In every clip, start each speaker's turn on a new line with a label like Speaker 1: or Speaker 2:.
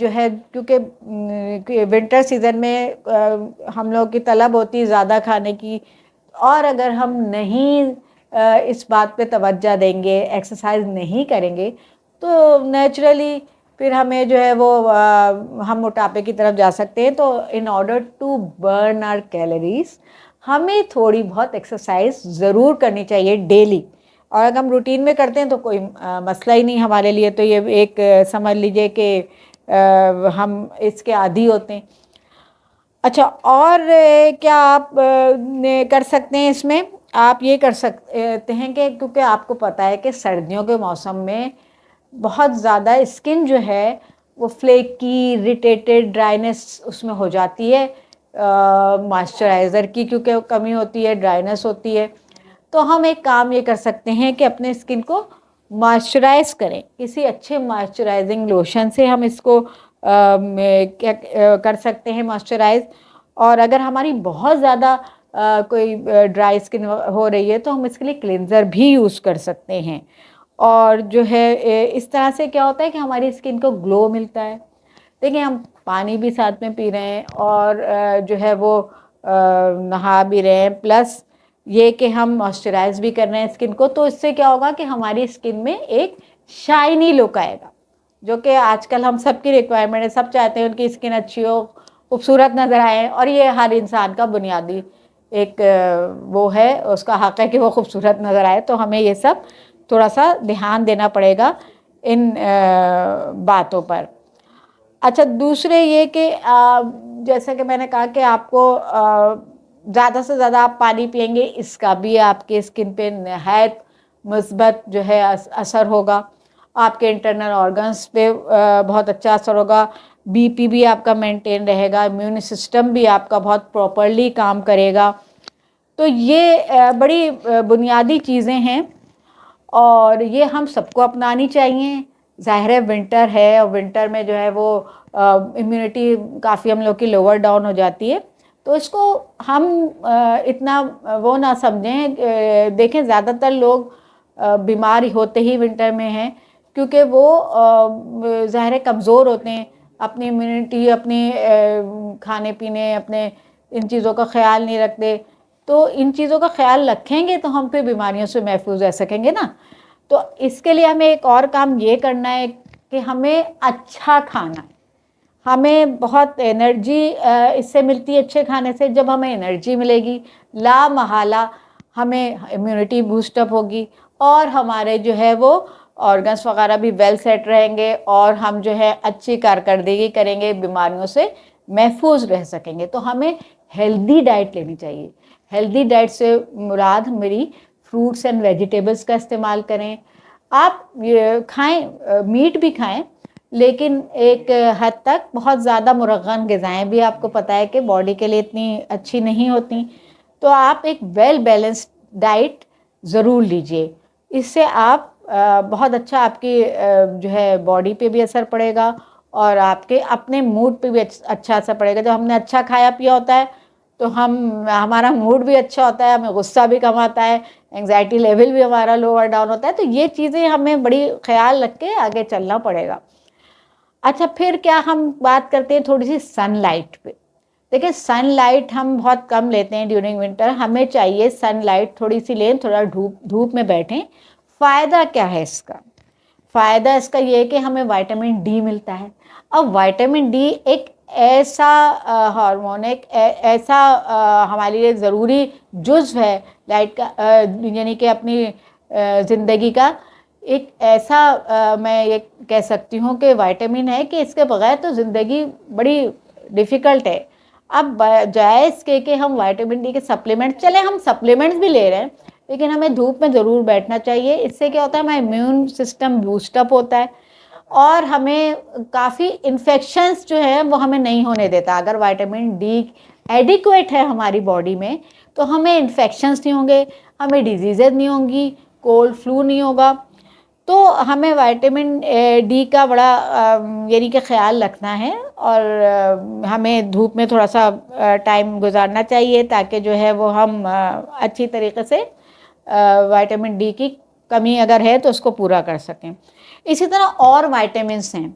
Speaker 1: جو ہے کیونکہ ونٹر سیزن میں ہم لوگ کی طلب ہوتی ہے زیادہ کھانے کی، اور اگر ہم نہیں اس بات پہ توجہ دیں گے، ایکسرسائز نہیں کریں گے، تو نیچرلی پھر ہمیں جو ہے وہ ہم موٹاپے کی طرف جا سکتے ہیں. تو in order to burn our calories ہمیں تھوڑی بہت ایکسرسائز ضرور کرنی چاہیے ڈیلی. اور اگر ہم روٹین میں کرتے ہیں تو کوئی مسئلہ ہی نہیں ہمارے لیے. تو یہ ایک سمجھ لیجئے کہ ہم اس کے عادی ہوتے ہیں. اچھا، اور کیا آپ کر سکتے ہیں اس میں؟ آپ یہ کر سکتے ہیں کہ کیونکہ آپ کو پتہ ہے کہ سردیوں کے موسم میں بہت زیادہ اسکن جو ہے وہ فلیکی، اریٹیٹڈ، ڈرائنس اس میں ہو جاتی ہے، مائسچرائزر کی کیونکہ کمی ہوتی ہے، ڈرائنس ہوتی ہے. تو ہم ایک کام یہ کر سکتے ہیں کہ اپنے اسکن کو مائسچرائز کریں. کسی اچھے مائسچرائزنگ لوشن سے ہم اس کو کر سکتے ہیں مائسچرائز. اور اگر ہماری بہت زیادہ کوئی ڈرائی اسکن ہو رہی ہے تو ہم اس کے لیے کلینزر بھی یوز کر سکتے ہیں. اور جو ہے اس طرح سے کیا ہوتا ہے کہ ہماری اسکن کو گلو ملتا ہے. دیکھیں، ہم پانی بھی ساتھ میں پی رہے ہیں اور جو ہے وہ نہا بھی رہے ہیں، پلس یہ کہ ہم مائسچرائز بھی کر رہے ہیں اسکن کو. تو اس سے کیا ہوگا کہ ہماری اسکن میں ایک شائنی لک آئے گا، جو کہ آج کل ہم سب کی ریکوائرمنٹ ہے. سب چاہتے ہیں ان کی اسکن اچھی ہو، خوبصورت نظر آئے، اور یہ ہر انسان کا بنیادی ایک وہ ہے، اس کا حق ہے کہ وہ خوبصورت نظر آئے. تو ہمیں یہ سب تھوڑا سا دھیان دینا پڑے گا ان باتوں پر. اچھا، دوسرے یہ کہ جیسا کہ میں نے کہا کہ آپ کو زیادہ سے زیادہ آپ پانی پئیں گے، اس کا بھی آپ کے اسکن پہ نہایت مثبت جو ہے اثر ہوگا. آپ کے انٹرنل آرگنز پہ بہت اچھا اثر ہوگا. بی پی بھی آپ کا مینٹین رہے گا، امیون سسٹم بھی آپ کا بہت پراپرلی کام کرے گا. تو یہ بڑی بنیادی چیزیں ہیں اور یہ ہم سب کو اپنانی چاہیے. ظاہر ہے ونٹر ہے، اور ونٹر میں جو ہے وہ امیونٹی کافی ہم لوگ کی لوور ڈاؤن ہو جاتی ہے. تو اس کو ہم اتنا وہ نہ سمجھیں. دیکھیں، زیادہ تر لوگ بیمار ہوتے ہی ونٹر میں ہیں، کیونکہ وہ ظاہر کمزور ہوتے ہیں، اپنی امیونٹی، اپنے کھانے پینے، اپنے ان چیزوں کا خیال نہیں رکھتے. تو ان چیزوں کا خیال رکھیں گے تو ہم پھر بیماریوں سے محفوظ رہ سکیں گے نا. تو اس کے لیے ہمیں ایک اور کام یہ کرنا ہے کہ ہمیں اچھا کھانا ہے. ہمیں بہت انرجی اس سے ملتی ہے اچھے کھانے سے. جب ہمیں انرجی ملے گی، لا محالہ ہمیں امیونٹی بوسٹ اپ ہوگی، اور ہمارے جو ہے وہ آرگنس وغیرہ بھی ویل سیٹ رہیں گے، اور ہم جو ہے اچھی کارکردگی کریں گے، بیماریوں سے محفوظ رہ سکیں گے. تو ہمیں ہیلدی ڈائٹ لینی چاہیے. ہیلدی ڈائٹ سے مراد میری فروٹس اینڈ ویجیٹیبلس کا استعمال کریں. آپ کھائیں، میٹ بھی کھائیں، لیکن ایک حد تک. بہت زیادہ مرغن غذائیں بھی آپ کو پتہ ہے کہ باڈی کے لیے اتنی اچھی نہیں ہوتی. تو آپ ایک ویل بیلنسڈ ڈائٹ ضرور لیجئے. اس سے آپ بہت اچھا آپ کی جو ہے باڈی پہ بھی اثر پڑے گا، اور آپ کے اپنے موڈ پہ بھی اچھا اثر پڑے گا. جب ہم نے اچھا کھایا پیا ہوتا ہے تو ہمارا موڈ بھی اچھا ہوتا ہے، ہمیں غصہ بھی کم آتا ہے، انگزائٹی لیول بھی ہمارا لوور ڈاؤن ہوتا ہے. تو یہ چیزیں ہمیں بڑی خیال رکھ کے آگے چلنا پڑے گا. اچھا، پھر کیا ہم بات کرتے ہیں تھوڑی سی سن لائٹ پہ. دیکھیں، سن لائٹ ہم بہت کم لیتے ہیں ڈیورنگ ونٹر. ہمیں چاہیے سن لائٹ تھوڑی سی لیں، تھوڑا دھوپ میں بیٹھیں. فائدہ کیا ہے اس کا؟ فائدہ اس کا یہ ہے کہ ہمیں وائٹامن ڈی ملتا ہے. اب وائٹامن ڈی ایک ایسا ہارمون، ایک ایسا ہمارے لیے ضروری جزو ہے لائٹ کا، یعنی کہ اپنی زندگی کا ایک ایسا میں یہ کہہ سکتی ہوں کہ وائٹامن ہے کہ اس کے بغیر تو زندگی بڑی ڈیفیکلٹ ہے. اب جائز کہ ہم وائٹامن ڈی کے سپلیمنٹ، چلیں ہم سپلیمنٹس بھی لے رہے ہیں، لیکن ہمیں دھوپ میں ضرور بیٹھنا چاہیے. اس سے کیا ہوتا ہے، ہمارا امیون سسٹم بوسٹ اپ ہوتا ہے، اور ہمیں کافی انفیکشنز جو ہیں وہ ہمیں نہیں ہونے دیتا. اگر وائٹامن ڈی ایڈیکویٹ ہے ہماری باڈی میں تو ہمیں انفیکشنز نہیں ہوں گے، ہمیں ڈیزیزز نہیں ہوں گی، کولڈ فلو نہیں ہوگا. تو ہمیں وائٹامن ڈی کا بڑا یعنی کہ خیال رکھنا ہے، اور ہمیں دھوپ میں تھوڑا سا ٹائم گزارنا چاہیے تاکہ جو ہے وہ ہم اچھی طریقے سے وائٹامن ڈی کی کمی اگر ہے تو اس کو پورا کر سکیں. اسی طرح اور وائٹامنس ہیں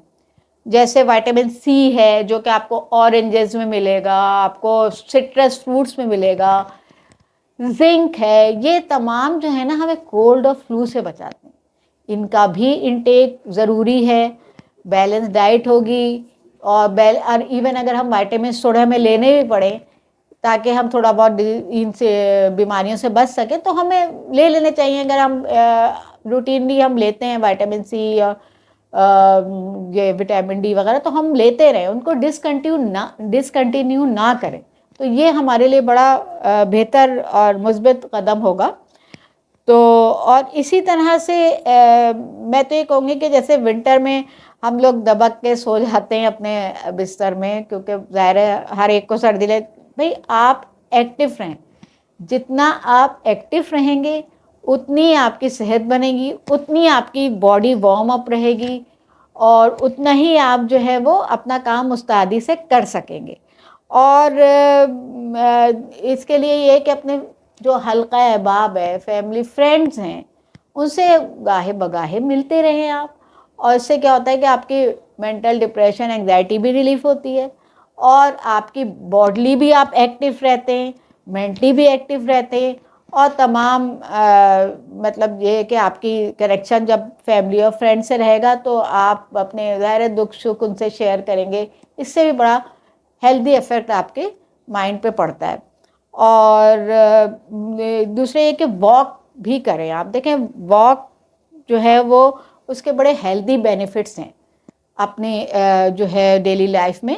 Speaker 2: جیسے وائٹامن سی ہے جو کہ آپ کو اورنجز میں ملے گا، آپ کو سٹرس فروٹس میں ملے گا، زنک ہے، یہ تمام جو ہے نا ہمیں کولڈ اور فلو سے بچاتے ہیں. ان کا بھی انٹیک ضروری ہے. بیلنس ڈائٹ ہوگی اور ایون اگر ہم وائٹامنس تھوڑے ہمیں لینے بھی پڑیں تاکہ ہم تھوڑا بہت ان سے بیماریوں سے بچ سکیں تو ہمیں لے لینے چاہیے. اگر ہم روٹینلی ہم لیتے ہیں وائٹامن سی یا یہ وٹامن ڈی وغیرہ تو ہم لیتے رہیں، ان کو ڈسکنٹینیو نہ کریں. تو یہ ہمارے لیے بڑا بہتر اور مثبت قدم ہوگا. تو اور اسی طرح سے میں تو یہ کہوں گی کہ جیسے ونٹر میں ہم لوگ دبک کے سو جاتے ہیں اپنے بستر میں کیونکہ ظاہر ہے ہر ایک کو سردی لگ، بھئی آپ ایکٹیو رہیں. جتنا آپ ایکٹیو رہیں گے اتنی آپ کی صحت بنے گی، اتنی آپ کی باڈی وارم اپ رہے گی اور اتنا ہی آپ جو ہے وہ اپنا کام مستعدی سے کر سکیں گے. اور اس کے لیے یہ کہ اپنے جو حلقہ احباب ہے، فیملی فرینڈز ہیں، ان سے گاہے بگاہے ملتے رہیں آپ. اور اس سے کیا ہوتا ہے کہ آپ کی مینٹل ڈپریشن انگزائٹی بھی ریلیف ہوتی ہے اور آپ کی باڈلی بھی آپ ایکٹیو رہتے ہیں، مینٹلی بھی ایکٹیو رہتے ہیں. اور تمام مطلب یہ کہ آپ کی کنیکشن جب فیملی اور فرینڈ سے رہے گا تو آپ اپنے ظاہر دکھ سکھ ان سے شیئر کریں گے. اس سے بھی بڑا ہیلدی ایفیکٹ آپ کے مائنڈ پہ پڑتا ہے. اور دوسرے یہ کہ واک بھی کریں. آپ دیکھیں واک جو ہے وہ اس کے بڑے ہیلدی بینیفٹس ہیں اپنی جو ہے ڈیلی لائف میں.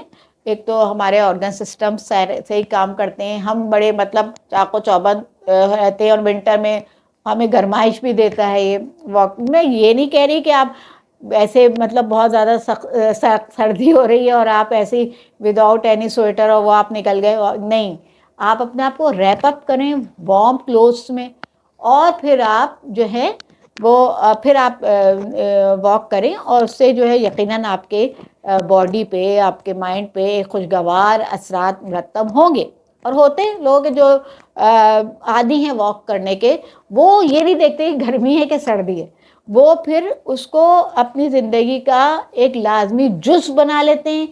Speaker 2: ایک تو ہمارے آرگن سسٹم صحیح کام کرتے ہیں، ہم بڑے مطلب چاق و چوبند رہتے ہیں. اور ونٹر میں ہمیں گرمائش بھی دیتا ہے یہ واک. میں یہ نہیں کہہ رہی کہ آپ ایسے مطلب بہت زیادہ سردی ہو رہی ہے اور آپ ایسے وداؤٹ اینی سویٹر اور وہ آپ نکل گئے، نہیں. آپ اپنے آپ کو ریپ اپ کریں وارم کلوتھس میں اور پھر آپ جو ہے وہ پھر آپ واک کریں اور اس سے جو ہے یقیناً آپ کے باڈی پہ، آپ کے مائنڈ پہ خوشگوار اثرات مرتب ہوں گے. اور ہوتے ہیں لوگ جو عادی ہیں واک کرنے کے، وہ یہ نہیں دیکھتے کہ گرمی ہے کہ سردی ہے، وہ پھر اس کو اپنی زندگی کا ایک لازمی جزو بنا لیتے ہیں.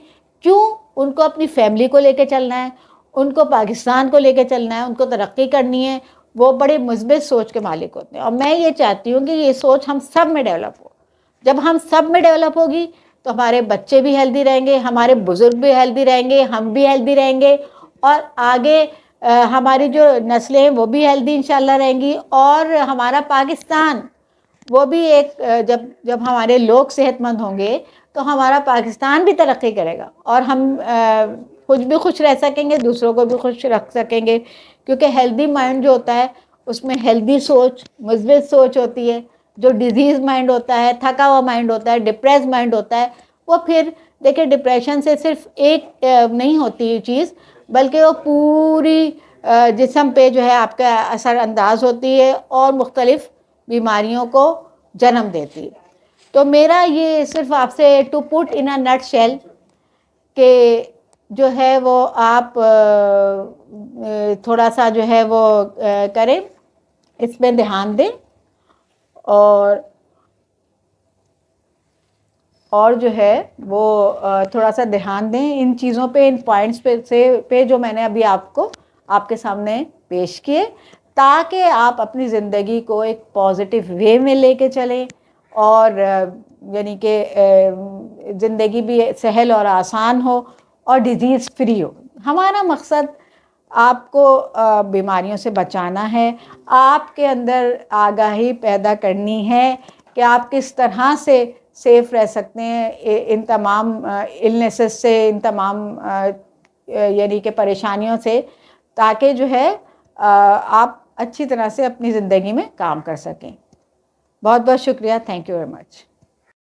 Speaker 2: کیوں؟ ان کو اپنی فیملی کو لے کے چلنا ہے، ان کو پاکستان کو لے کے چلنا ہے، ان کو ترقی کرنی ہے. وہ بڑے مثبت سوچ کے مالک ہوتے ہیں. اور میں یہ چاہتی ہوں کہ یہ سوچ ہم سب میں ڈیولپ ہو. جب ہم سب میں ڈیولپ ہوگی تو ہمارے بچے بھی ہیلدی رہیں گے، ہمارے بزرگ بھی ہیلدی رہیں گے، ہم بھی ہیلدی رہیں گے اور آگے ہماری جو نسلیں ہیں وہ بھی ہیلدی انشاءاللہ رہیں گی. اور ہمارا پاکستان وہ بھی ایک جب ہمارے لوگ صحت مند ہوں گے تو ہمارا پاکستان بھی ترقی کرے گا اور ہم خود بھی خوش رہ سکیں گے، دوسروں کو بھی خوش رکھ سکیں گے. کیونکہ ہیلدی مائنڈ جو ہوتا ہے اس میں ہیلدی سوچ، مثبت سوچ ہوتی ہے. جو ڈیزیز مائنڈ ہوتا ہے، تھکا ہوا مائنڈ ہوتا ہے، ڈپریس مائنڈ ہوتا ہے، وہ پھر دیکھیں ڈپریشن سے صرف ایک نہیں ہوتی یہ چیز بلکہ وہ پوری جسم پہ جو ہے آپ کا اثر انداز ہوتی ہے اور مختلف بیماریوں کو جنم دیتی ہے. تو میرا یہ صرف آپ سے to put in a nut shell کہ جو ہے وہ آپ تھوڑا سا جو ہے وہ کریں، اس پہ دھیان دیں اور جو ہے وہ تھوڑا سا دھیان دیں ان چیزوں پہ، ان پوائنٹس پہ جو میں نے ابھی آپ کے سامنے پیش کیے، تاکہ آپ اپنی زندگی کو ایک پازیٹیو وے میں لے کے چلیں اور یعنی کہ زندگی بھی سہل اور آسان ہو اور ڈیزیز فری ہو. ہمارا مقصد آپ کو بیماریوں سے بچانا ہے، آپ کے اندر آگاہی پیدا کرنی ہے کہ آپ کس طرح سے سیف رہ سکتے ہیں ان تمام النیسز سے، ان تمام یعنی کہ پریشانیوں سے، تاکہ جو ہے آپ اچھی طرح سے اپنی زندگی میں کام کر سکیں. بہت بہت شکریہ. Thank you very much.